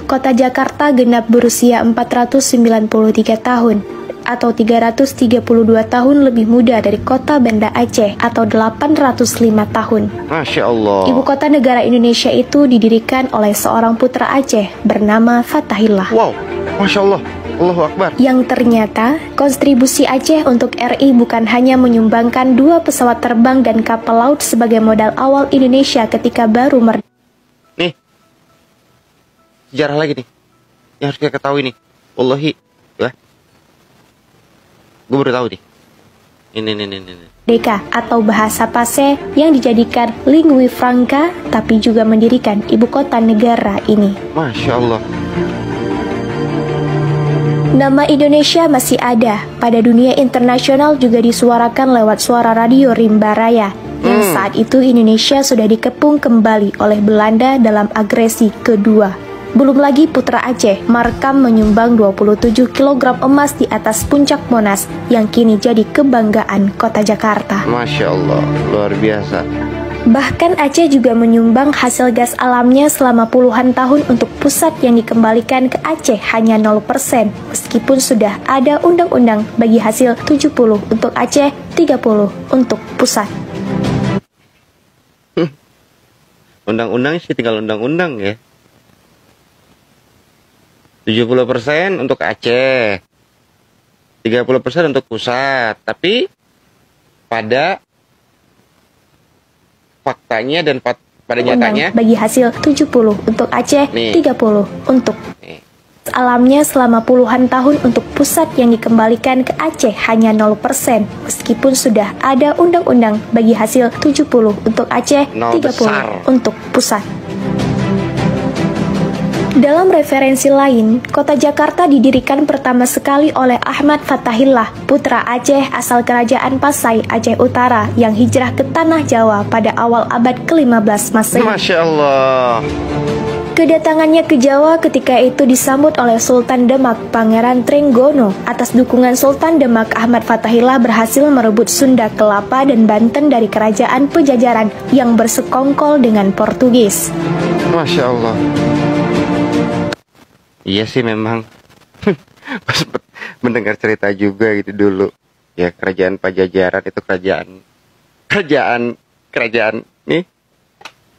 kota Jakarta genap berusia 493 tahun atau 332 tahun lebih muda dari kota Banda Aceh atau 805 tahun. Masya Allah. Ibu kota negara Indonesia itu didirikan oleh seorang putra Aceh bernama Fatahillah. Wow, Masya Allah. Allahu Akbar. Yang ternyata kontribusi Aceh untuk RI bukan hanya menyumbangkan 2 pesawat terbang dan kapal laut sebagai modal awal Indonesia ketika baru merdeka. Nih, sejarah lagi nih yang harus kita ketahui nih. Wallahi, ya. Gue baru tahu nih. Ini. Deka atau bahasa Pase yang dijadikan lingui franca, tapi juga mendirikan ibu kota negara ini. Masya Allah. Nama Indonesia masih ada, pada dunia internasional juga disuarakan lewat suara radio Rimba Raya, yang saat itu Indonesia sudah dikepung kembali oleh Belanda dalam agresi kedua. Belum lagi putra Aceh, Markam menyumbang 27 kg emas di atas puncak Monas, yang kini jadi kebanggaan kota Jakarta. Masya Allah, luar biasa. Bahkan Aceh juga menyumbang hasil gas alamnya selama puluhan tahun untuk pusat yang dikembalikan ke Aceh hanya 0%, meskipun sudah ada undang-undang bagi hasil 70 untuk Aceh, 30 untuk pusat. Undang-undangnya sih tinggal undang-undang ya. 70% untuk Aceh, 30% untuk pusat. Tapi pada faktanya dan pada nyatanya bagi hasil 70 untuk Aceh, nih, 30 untuk nih. Alamnya selama puluhan tahun untuk pusat yang dikembalikan ke Aceh hanya 0%, meskipun sudah ada undang-undang bagi hasil 70 untuk Aceh, 30 besar untuk pusat. Dalam referensi lain, kota Jakarta didirikan pertama sekali oleh Ahmad Fatahillah, putra Aceh asal kerajaan Pasai, Aceh Utara, yang hijrah ke Tanah Jawa pada awal abad ke-15 Masehi. Masya Allah. Kedatangannya ke Jawa ketika itu disambut oleh Sultan Demak, Pangeran Trenggono. Atas dukungan Sultan Demak, Ahmad Fatahillah berhasil merebut Sunda Kelapa dan Banten dari kerajaan Pejajaran yang bersekongkol dengan Portugis. Masya Allah. Iya sih memang. Pas mendengar cerita juga gitu dulu. Ya, kerajaan Pajajaran itu kerajaan nih.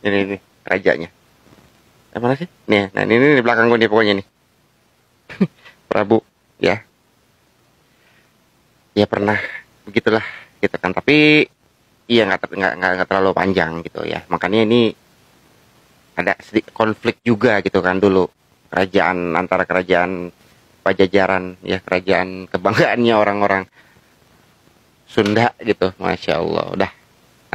Ini kerajaannya. Mana sih? Nih, nah ini di belakang gue nih pokoknya nih. Prabu, ya. Ya pernah begitulah gitu kan. Tapi iya nggak terlalu panjang gitu ya. Makanya ini ada sedikit konflik juga gitu kan dulu. Antara kerajaan Pajajaran, ya kerajaan kebanggaannya orang-orang Sunda gitu. Masya Allah. Udah,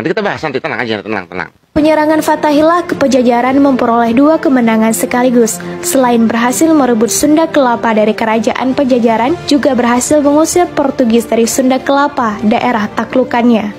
nanti kita bahas, nanti tenang aja, tenang. Penyerangan Fatahillah ke Pajajaran memperoleh 2 kemenangan sekaligus. Selain berhasil merebut Sunda Kelapa dari kerajaan Pajajaran, juga berhasil mengusir Portugis dari Sunda Kelapa, daerah taklukannya.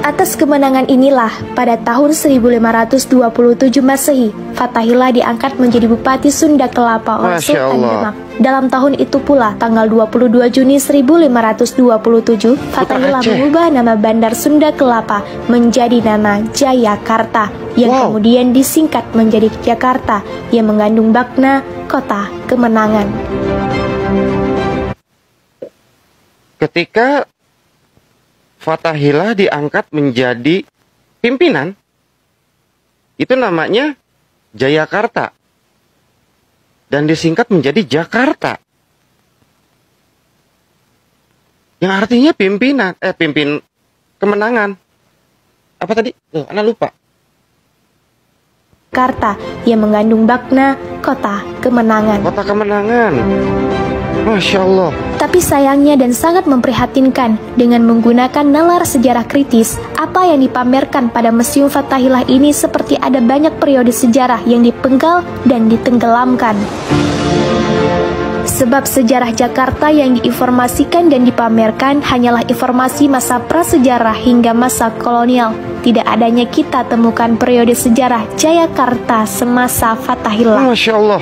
Atas kemenangan inilah, pada tahun 1527 Masehi, Fatahillah diangkat menjadi Bupati Sunda Kelapa oleh Sultan Demak. Dalam tahun itu pula, tanggal 22 Juni 1527, Fatahillah mengubah nama Bandar Sunda Kelapa menjadi nama Jayakarta, yang kemudian disingkat menjadi Jakarta, yang mengandung makna kota kemenangan. Ketika Fatahillah diangkat menjadi pimpinan, itu namanya Jayakarta, dan disingkat menjadi Jakarta, yang artinya pimpin kemenangan. Apa tadi? Ana lupa. Jakarta, yang mengandung makna kota kemenangan. Kota kemenangan. Masya Allah. Tapi sayangnya dan sangat memprihatinkan, dengan menggunakan nalar sejarah kritis, apa yang dipamerkan pada Museum Fatahillah ini seperti ada banyak periode sejarah yang dipenggal dan ditenggelamkan. Sebab sejarah Jakarta yang diinformasikan dan dipamerkan hanyalah informasi masa prasejarah hingga masa kolonial. Tidak adanya kita temukan periode sejarah Jayakarta semasa Fatahillah. Masya Allah,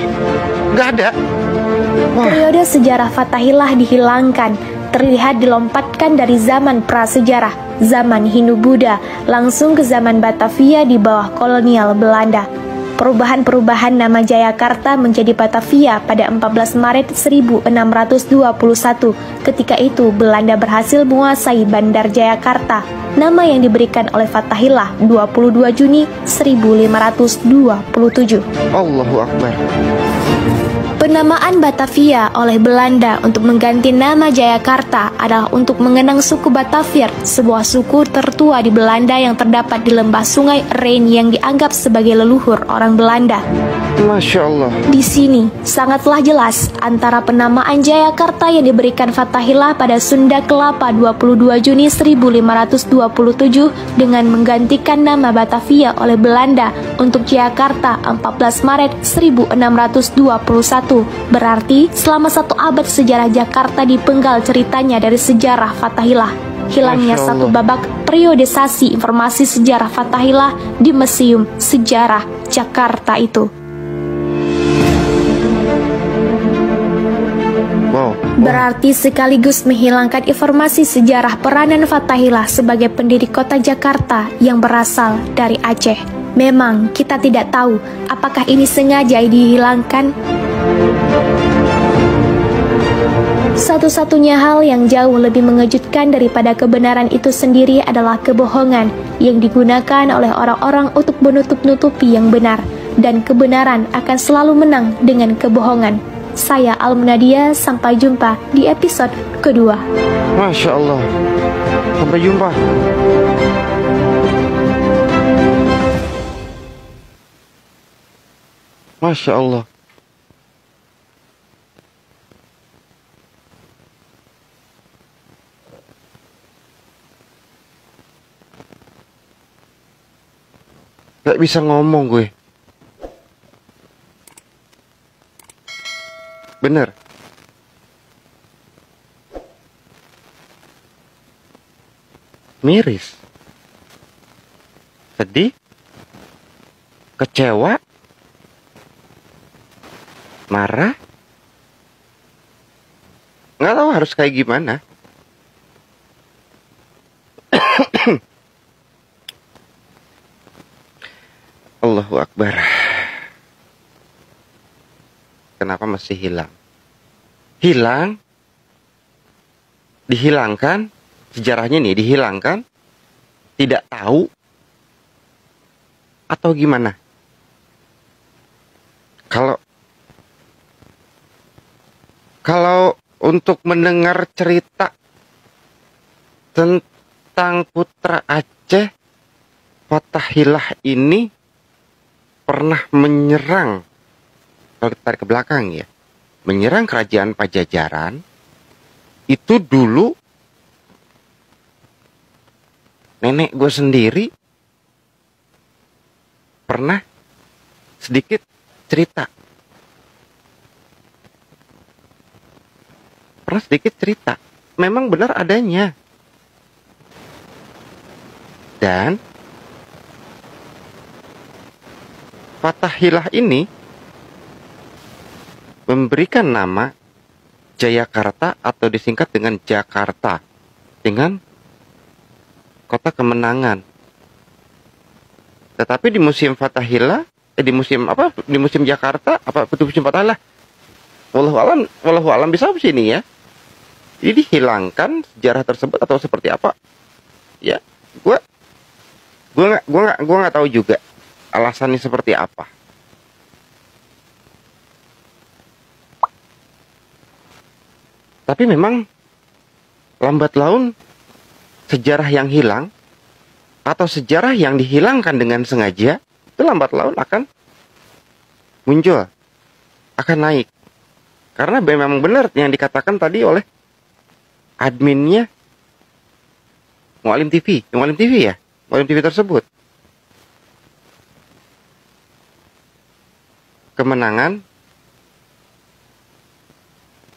nggak ada. Periode sejarah Fatahillah dihilangkan, terlihat dilompatkan dari zaman prasejarah, zaman Hindu-Buddha, langsung ke zaman Batavia di bawah kolonial Belanda. Perubahan-perubahan nama Jayakarta menjadi Batavia pada 14 Maret 1621. Ketika itu Belanda berhasil menguasai Bandar Jayakarta. Nama yang diberikan oleh Fathahillah 22 Juni 1527. Allahu Akbar. Penamaan Batavia oleh Belanda untuk mengganti nama Jayakarta adalah untuk mengenang suku Batavia, sebuah suku tertua di Belanda yang terdapat di lembah sungai Rhine yang dianggap sebagai leluhur orang Belanda. Masya Allah. Di sini sangatlah jelas antara penamaan Jayakarta yang diberikan Fathahillah pada Sunda Kelapa 22 Juni 1527 dengan menggantikan nama Batavia oleh Belanda untuk Jayakarta 14 Maret 1621. Berarti selama 1 abad sejarah Jakarta dipenggal ceritanya dari sejarah Fathahillah. Hilangnya satu babak periodisasi informasi sejarah Fathahillah di Museum Sejarah Jakarta itu. Berarti sekaligus menghilangkan informasi sejarah peranan Fathahillah sebagai pendiri kota Jakarta yang berasal dari Aceh. Memang kita tidak tahu apakah ini sengaja dihilangkan. Satu-satunya hal yang jauh lebih mengejutkan daripada kebenaran itu sendiri adalah kebohongan yang digunakan oleh orang-orang untuk menutup-nutupi yang benar, dan kebenaran akan selalu menang dengan kebohongan. Saya Al-Munadia, sampai jumpa di episode kedua. Masya Allah. Sampai jumpa. Masya Allah. Gak bisa ngomong gue. Bener. Miris. Sedih. Kecewa. Marah. Nggak tahu harus kayak gimana. Allahu Akbar. Kenapa masih hilang? Hilang? Dihilangkan? Sejarahnya nih dihilangkan? Tidak tahu? Atau gimana? Kalau untuk mendengar cerita tentang putra Aceh, Fathahillah ini pernah menyerang, kalau kita tarik ke belakang ya, menyerang kerajaan Pajajaran. Itu dulu nenek gue sendiri pernah sedikit cerita. Memang benar adanya. Dan Fathahillah ini memberikan nama Jayakarta atau disingkat dengan Jakarta, dengan kota kemenangan. Tetapi di museum Fathahillah, di museum Jakarta, di museum Fathahillah, wallahu alam bisa sini ya. Jadi dihilangkan sejarah tersebut atau seperti apa? Ya, gua nggak tahu juga alasannya seperti apa. Tapi memang lambat laun sejarah yang hilang atau sejarah yang dihilangkan dengan sengaja itu lambat laun akan muncul, akan naik. Karena memang benar yang dikatakan tadi oleh adminnya Mualim TV ya, Mualim TV tersebut. Kemenangan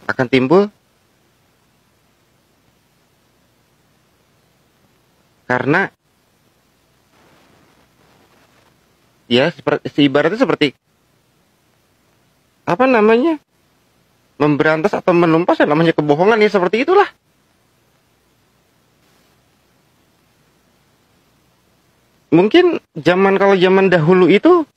akan timbul karena ya ibaratnya seperti apa namanya, memberantas atau menumpas yang namanya kebohongan, ya seperti itulah. Mungkin kalau zaman dahulu itu